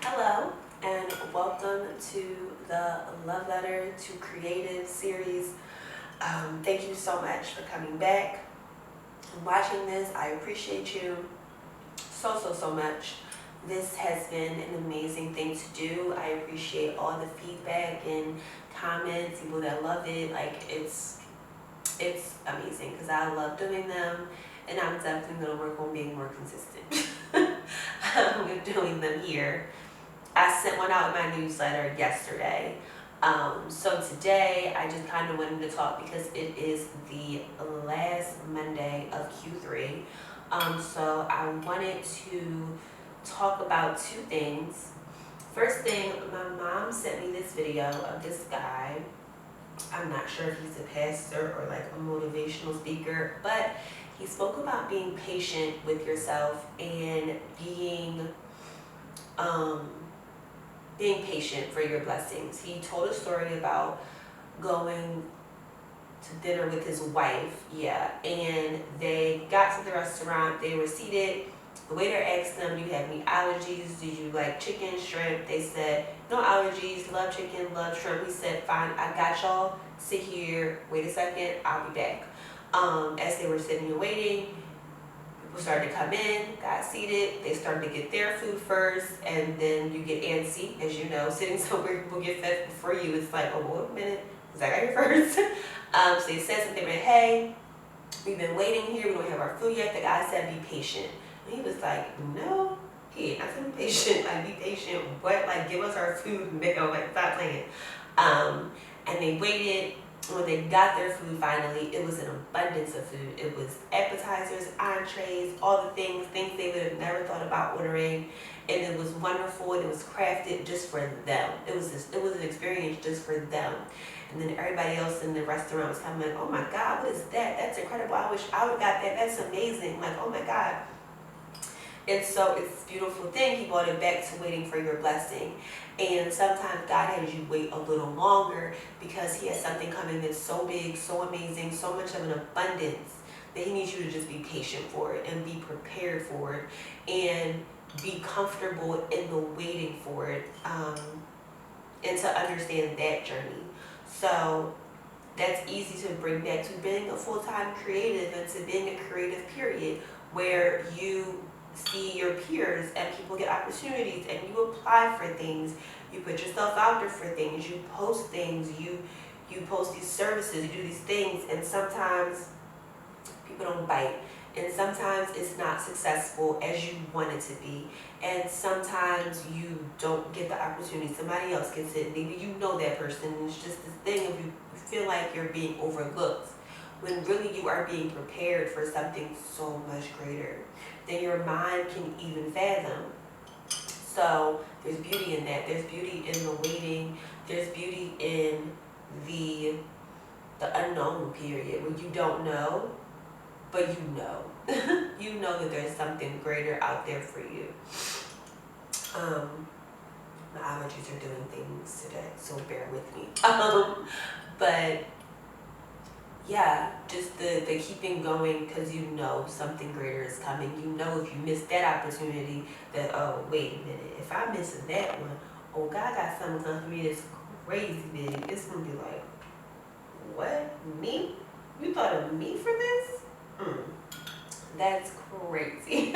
Hello, and welcome to the Love Letter to Creative series. Thank you so much for coming back and watching this. I appreciate you so much. This has been an amazing thing to do. I appreciate all the feedback and comments, people that love it. It's amazing because I love doing them, and I'm definitely gonna work on being more consistent with doing them here. I sent one out in my newsletter yesterday. So today I just kind of wanted to talk because it is the last Monday of Q3. So I wanted to talk about two things. First thing, my mom sent me this video of this guy. I'm not sure if he's a pastor or like a motivational speaker, but he spoke about being patient with yourself and um, being patient for your blessings. He told a story about going to dinner with his wife, and they got to the restaurant, they were seated. The waiter asked them, "Do you have any allergies? Do you like chicken, shrimp?" They said, "No allergies, love chicken, love shrimp." He said, "Fine, I got y'all. Sit here, wait a second, I'll be back." As they were sitting and waiting, people started to come in, got seated, they started to get their food first, and then you get antsy, as you know, sitting somewhere people get fed before you, it's like, oh, wait a minute, because I got here first. So they said something like, "Hey, we've been waiting here, we don't have our food yet." The guy said, "Be patient." And he was like, "No, he ain't not saying be patient, like be patient, what, like give us our food now, like stop playing." And they waited. When they got their food finally, it was an abundance of food. It was appetizers, entrees, all the things they would have never thought about ordering. And it was wonderful, and it was crafted just for them. It was an experience just for them. And then everybody else in the restaurant was kind of like, "Oh my God, what is that? That's incredible. I wish I would have got that. That's amazing." Like, oh my God. And so it's a beautiful thing. He brought it back to waiting for your blessing. And sometimes God has you wait a little longer because he has something coming that's so big, so amazing, so much of an abundance that he needs you to just be patient for it and be prepared for it and be comfortable in the waiting for it, and to understand that journey. So that's easy to bring back to being a full-time creative and to being a creative period, where you see your peers and people get opportunities and you apply for things, you put yourself out there for things, you post things, you post these services, you do these things, and sometimes people don't bite, and sometimes it's not successful as you want it to be, and sometimes you don't get the opportunity, somebody else gets it, maybe you know that person, and it's just this thing of you feel like you're being overlooked when really you are being prepared for something so much greater than your mind can even fathom. So there's beauty in that. There's beauty in the waiting. There's beauty in the unknown period where you don't know, but you know. You know that there's something greater out there for you. My allergies are doing things today, so bear with me. But yeah, just the keeping going because you know something greater is coming. You know if you miss that opportunity that, oh, wait a minute, if I miss that one, oh, God got something coming for me that's crazy big. It's going to be like, what? Me? You thought of me for this? That's crazy.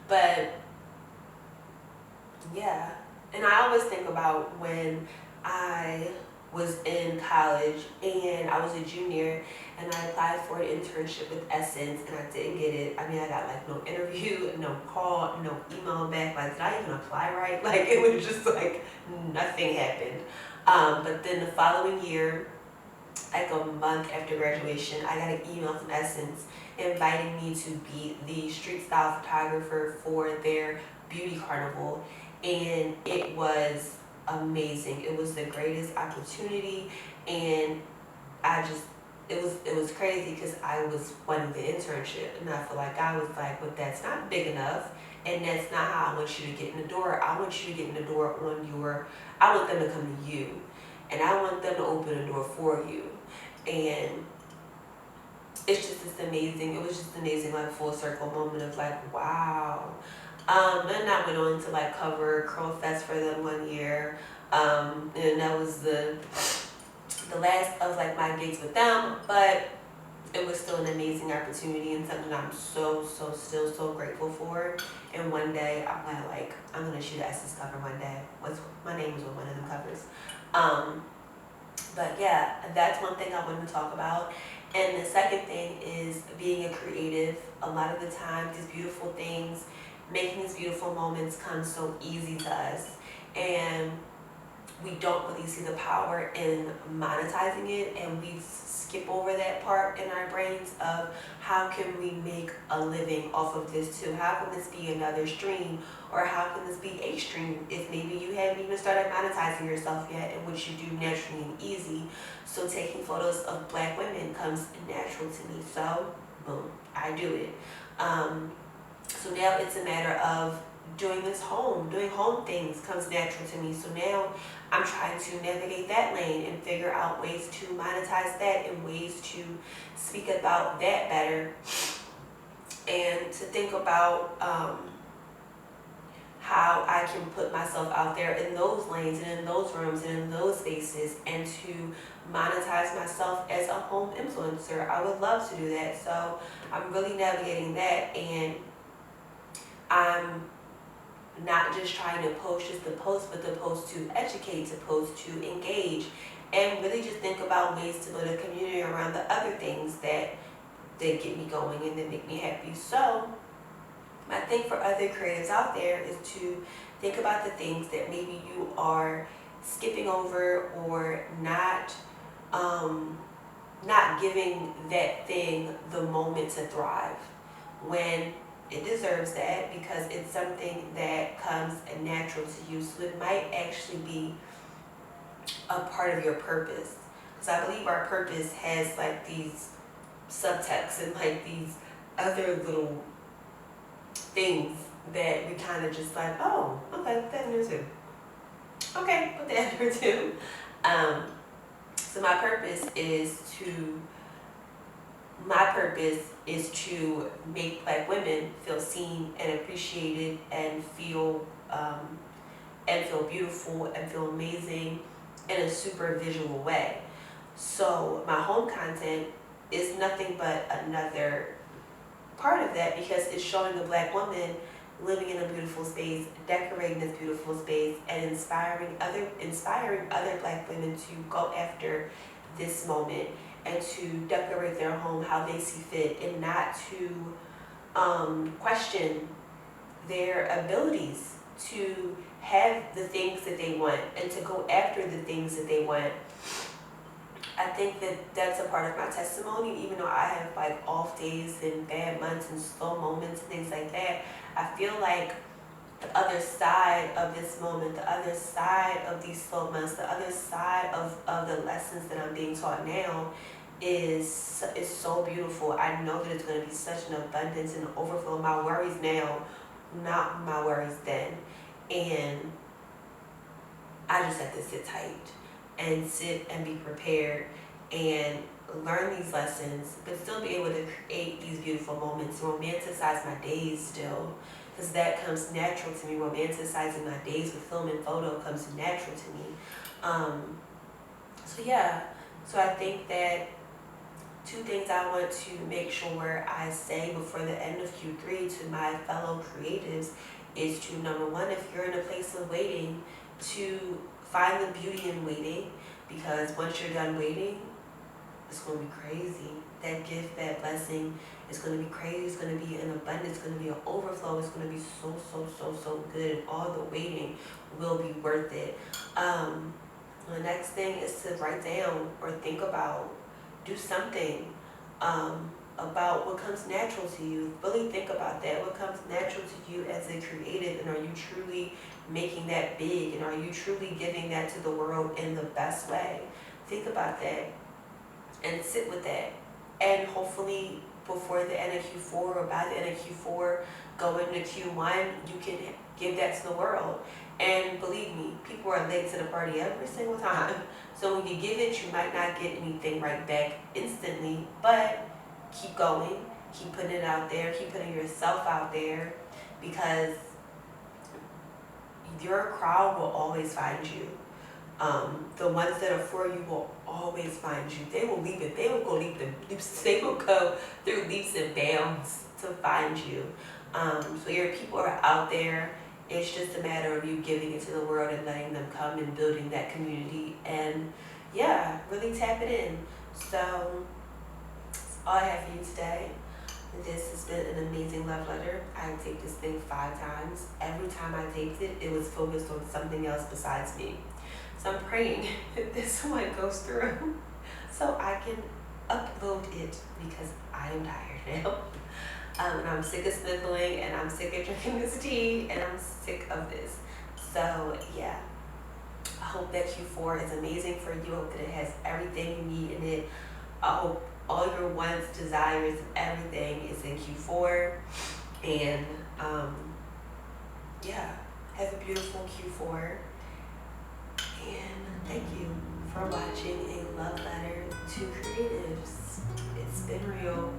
But yeah, and I always think about when I was in college and I was a junior and I applied for an internship with Essence and I didn't get it. I mean, I got like no interview, no call, no email back. Like, did I even apply right? Like, it was just like nothing happened. But then the following year, like a month after graduation, I got an email from Essence inviting me to be the street style photographer for their beauty carnival. And it was amazing. It was the greatest opportunity, and it was crazy because I was wanting the internship, and I feel like I was like, but that's not big enough, and that's not how I want you to get in the door. I want you to get in the door I want them to come to you, and I want them to open the door for you. And it's just this amazing, it was just amazing, like full circle moment of like, wow, And I went on to like cover Curl Fest for them one year. And that was the last of like my gigs with them, but it was still an amazing opportunity and something I'm still so grateful for. And one day I'm gonna shoot an Essence cover one day. My name was on one of them covers. But yeah, that's one thing I wanted to talk about. And the second thing is being a creative. A lot of the time, these beautiful things, making these beautiful moments come so easy to us. And we don't really see the power in monetizing it, and we skip over that part in our brains of how can we make a living off of this too? How can this be another stream, or how can this be a stream if maybe you haven't even started monetizing yourself yet, and which you do naturally and easy. So taking photos of Black women comes natural to me, so boom, I do it. So now it's a matter of doing home things comes natural to me. So now I'm trying to navigate that lane and figure out ways to monetize that and ways to speak about that better, and to think about how I can put myself out there in those lanes and in those rooms and in those spaces, and to monetize myself as a home influencer. I would love to do that. So I'm really navigating that, and I'm not just trying to post just to post, but to post to educate, to post to engage, and really just think about ways to build a community around the other things that get me going and that make me happy. So my thing for other creatives out there is to think about the things that maybe you are skipping over, or not giving that thing the moment to thrive when it deserves that, because it's something that comes natural to you. So it might actually be a part of your purpose, because I believe our purpose has like these subtexts and like these other little things that we kind of just like, oh, okay, put that in there too. Okay, put that in there too. So my purpose is to make Black women feel seen and appreciated, and feel beautiful and feel amazing in a super visual way. So my home content is nothing but another part of that, because it's showing a Black woman living in a beautiful space, decorating this beautiful space, and inspiring other Black women to go after this moment and to decorate their home how they see fit, and not to question their abilities to have the things that they want and to go after the things that they want. I think that that's a part of my testimony, even though I have like off days and bad months and slow moments and things like that. I feel like the other side of this moment, the other side of these slow months, the other side of the lessons that I'm being taught now is so beautiful. I know that it's going to be such an abundance and overflow. My worries now, not my worries then. And I just have to sit tight and sit and be prepared and learn these lessons, but still be able to create these beautiful moments, romanticize my days still, because that comes natural to me. Romanticizing my days with film and photo comes natural to me. So yeah, so I think that two things I want to make sure I say before the end of Q3 to my fellow creatives is to, number one, if you're in a place of waiting, to find the beauty in waiting, because once you're done waiting, it's going to be crazy. That gift, that blessing is going to be crazy. It's going to be an abundance. It's going to be an overflow. It's going to be so good. And all the waiting will be worth it. The next thing is to write down or think about, do something about what comes natural to you. Really think about that. What comes natural to you as a creative, and are you truly making that big, and are you truly giving that to the world in the best way? Think about that and sit with that, and hopefully before the end of Q4 or by the end of Q4 going into Q1, you can give that to the world. And believe me, people are late to the party every single time. So when you give it, you might not get anything right back instantly, but keep going, keep putting it out there, keep putting yourself out there, because your crowd will always find you. The ones that are for you will always find you. They will leap it. They will go leaps. They will go through leaps and bounds to find you. So your people are out there. It's just a matter of you giving it to the world and letting them come and building that community. And yeah, really tap it in. So that's all I have for you today. This has been an amazing love letter. I taped this thing 5 times. Every time I taped it, it was focused on something else besides me. So I'm praying that this one goes through so I can upload it because I am tired now. And I'm sick of sniffling, and I'm sick of drinking this tea, and I'm sick of this. So yeah, I hope that Q4 is amazing for you. I hope that it has everything you need in it. I hope all your wants, desires, and everything is in Q4. And yeah, have a beautiful Q4. And thank you for watching A Love Letter to Creatives. It's been real.